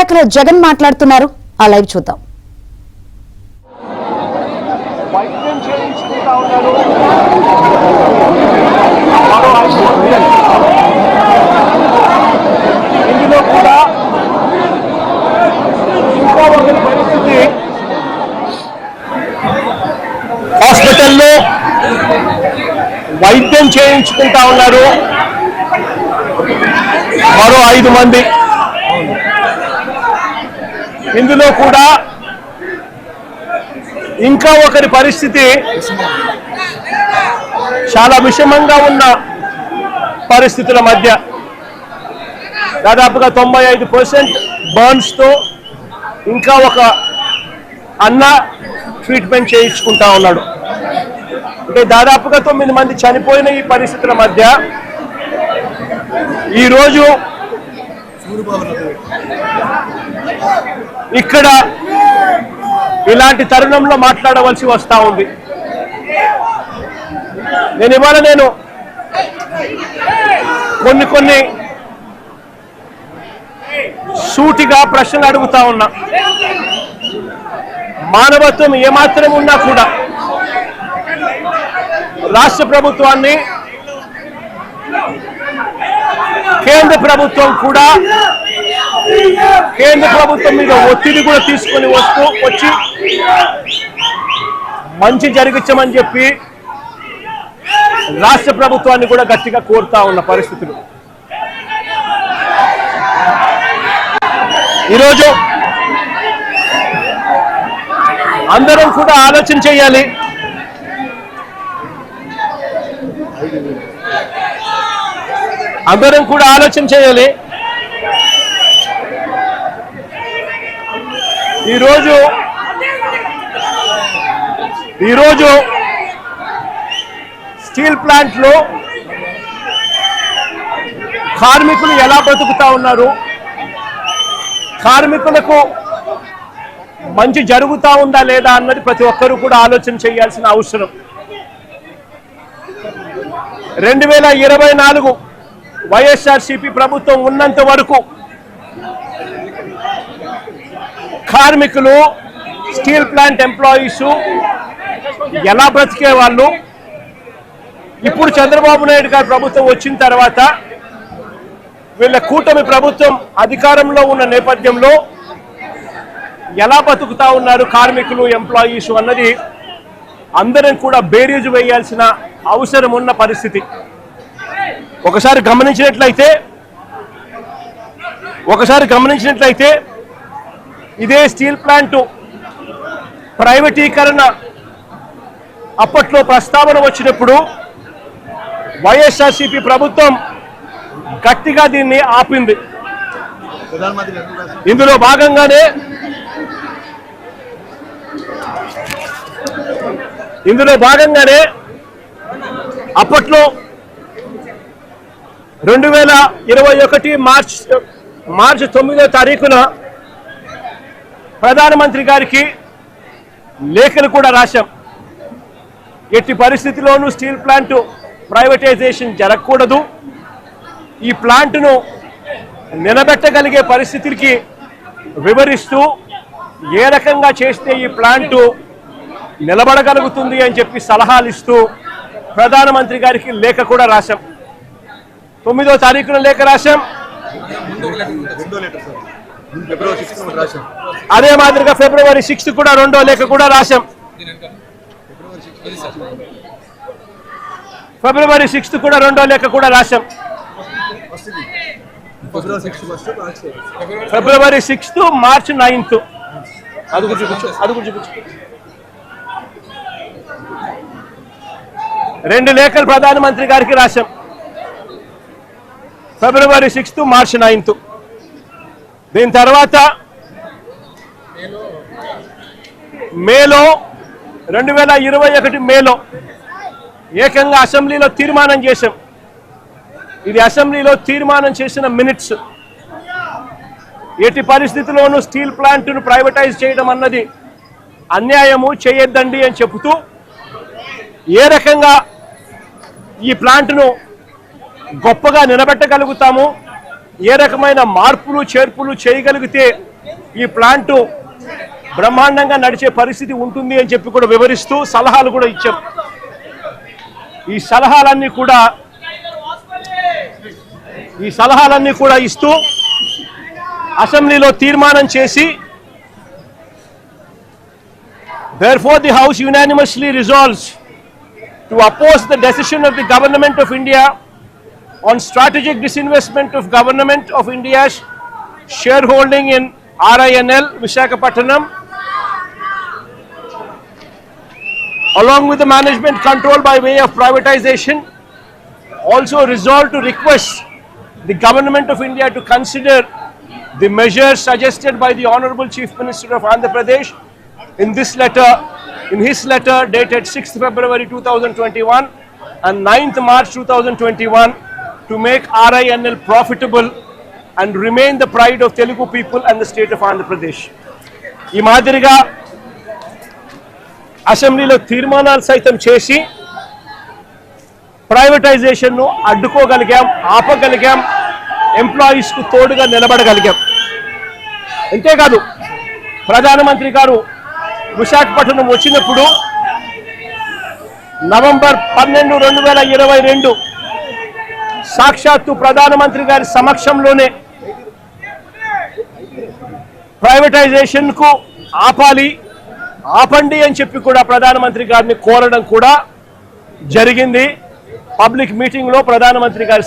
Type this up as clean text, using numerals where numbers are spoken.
విశాఖలో జగన్ మాట్లాడుతున్నారు. ఆ లైవ్ చూద్దాం. వైద్యం చేయించుకుంటా ఉన్నారు. ఇందులో కూడా ఇంకో ఒకరి పరిస్థితి, హాస్పిటల్లో వైద్యం చేయించుకుంటా ఉన్నారు మరో 5 మంది. ఇందులో కూడా ఇంకా ఒకరి పరిస్థితి చాలా విషమంగా ఉన్న పరిస్థితుల మధ్య దాదాపుగా 95% బర్న్స్తో ఇంకా ఒక అన్న ట్రీట్మెంట్ చేయించుకుంటా ఉన్నాడు. అంటే దాదాపుగా 9 మంది చనిపోయిన ఈ పరిస్థితుల మధ్య ఈరోజు ఇక్కడ ఇలాంటి తరుణంలో మాట్లాడవలసి వస్తూ ఉంది. ఇవాళ నేను కొన్ని సూటిగా ప్రశ్నలు అడుగుతా ఉన్నా. మానవత్వం ఏమాత్రం ఉన్నా కూడా రాష్ట్ర ప్రభుత్వాన్ని, కేంద్ర ప్రభుత్వం కూడా కేంద్ర ప్రభుత్వం మీద ఒత్తిడి కూడా తీసుకొని వచ్చి మంచి జరిగించమని చెప్పి రాష్ట్ర ప్రభుత్వాన్ని కూడా గట్టిగా కోరుతా ఉన్న పరిస్థితులు. ఈరోజు అందరం కూడా ఆలోచన చేయాలి. ఈరోజు స్టీల్ ప్లాంట్ లో కార్మికులు ఎలా బ్రతుకుతా ఉన్నారు, కార్మికులకు మంచి జరుగుతా ఉందా లేదా అన్నది ప్రతి ఒక్కరూ కూడా ఆలోచన చేయాల్సిన అవసరం. 2024 వైఎస్ఆర్సీపీ ప్రభుత్వం ఉన్నంత వరకు కార్మికులు, స్టీల్ ప్లాంట్ ఎంప్లాయీస్ ఎలా బ్రతికే వాళ్ళు, ఇప్పుడు చంద్రబాబు నాయుడు గారి ప్రభుత్వం వచ్చిన తర్వాత వీళ్ళ కూటమి ప్రభుత్వం అధికారంలో ఉన్న నేపథ్యంలో ఎలా బతుకుతా ఉన్నారు కార్మికులు, ఎంప్లాయీస్ అన్నది అందరం కూడా బేరీజు వేయాల్సిన అవసరం ఉన్న పరిస్థితి. ఒకసారి గమనించినట్లయితే ఇదే స్టీల్ ప్లాంట్ ప్రైవేటీకరణ అప్పట్లో ప్రస్తావన వచ్చినప్పుడు వైఎస్ఆర్సీపీ ప్రభుత్వం గట్టిగా దీన్ని ఆపింది. ఇందులో భాగంగానే అప్పట్లో 2021 మార్చి 9వ తారీఖున ప్రధానమంత్రి గారికి లేఖలు కూడా రాశాం. ఎట్టి పరిస్థితిలోనూ స్టీల్ ప్లాంట్ ప్రైవేటైజేషన్ జరగకూడదు, ఈ ప్లాంట్ను నిలబెట్టగలిగే పరిస్థితికి వివరిస్తూ ఏ రకంగా చేస్తే ఈ ప్లాంటు నిలబడగలుగుతుంది అని చెప్పి సలహాలు ఇస్తూ ప్రధానమంత్రి గారికి లేఖ కూడా రాశాం. 9వ తారీఖున లేఖ రాశాం. అదే మాదిరిగా ఫిబ్రవరి 6 కూడా 2వ లేఖ కూడా రాశాం. ఫిబ్రవరి 6 కూడా 2వ లేఖ కూడా రాశాం. ఫిబ్రవరి 6 మార్చి 9 అది చూపించు. 2 లేఖలు ప్రధానమంత్రి గారికి రాశాం. ఫిబ్రవరి 6 మార్చి 9. దీని తర్వాత మేలో 2021 మేలో ఏకంగా అసెంబ్లీలో తీర్మానం చేశాం. ఇది అసెంబ్లీలో తీర్మానం చేసిన మినిట్స్. ఎట్టి పరిస్థితుల్లోనూ స్టీల్ ప్లాంట్ను ప్రైవేటైజ్ చేయడం అన్నది అన్యాయము, చేయొద్దండి అని చెబుతూ ఏ రకంగా ఈ ప్లాంట్ను గొప్పగా నిలబెట్టగలుగుతాము, ఏ రకమైన మార్పులు చేర్పులు చేయగలిగితే ఈ ప్లాంటు బ్రహ్మాండంగా నడిచే పరిస్థితి ఉంటుంది అని చెప్పి కూడా వివరిస్తూ సలహాలు కూడా ఇచ్చాం. ఈ సలహాలన్నీ కూడా ఇస్తూ అసెంబ్లీలో తీర్మానం చేసి, therefore the House unanimously resolves to oppose the decision of the Government of India on strategic disinvestment of Government of India's shareholding in RINL Visakhapatnam, along with the management control by way of privatization. Also resolved to request the Government of India to consider the measures suggested by the Honorable Chief Minister of Andhra Pradesh in his letter dated 6th February 2021 and 9th March 2021 to make RINL profitable and remain the pride of Telugu people and the state of Andhra Pradesh. ఈ మాదిరిగా అసెంబ్లీలో తీర్మానాలు సైతం చేసి ప్రైవేటైజేషన్ను అడ్డుకోగలిగాం, ఆపగలిగాం, ఎంప్లాయీస్కు తోడుగా నిలబడగలిగాం. అంతేకాదు ప్రధానమంత్రి గారు విశాఖపట్నం వచ్చినప్పుడు నవంబర్ 12, 2022 సాక్షాత్తు ప్రధానమంత్రి గారి సమక్షంలోనే ప్రైవేటైజేషన్కు ఆపండి అని చెప్పి కూడా ప్రధానమంత్రి గారిని కోరడం కూడా జరిగింది. పబ్లిక్ మీటింగ్లో ప్రధానమంత్రి గారి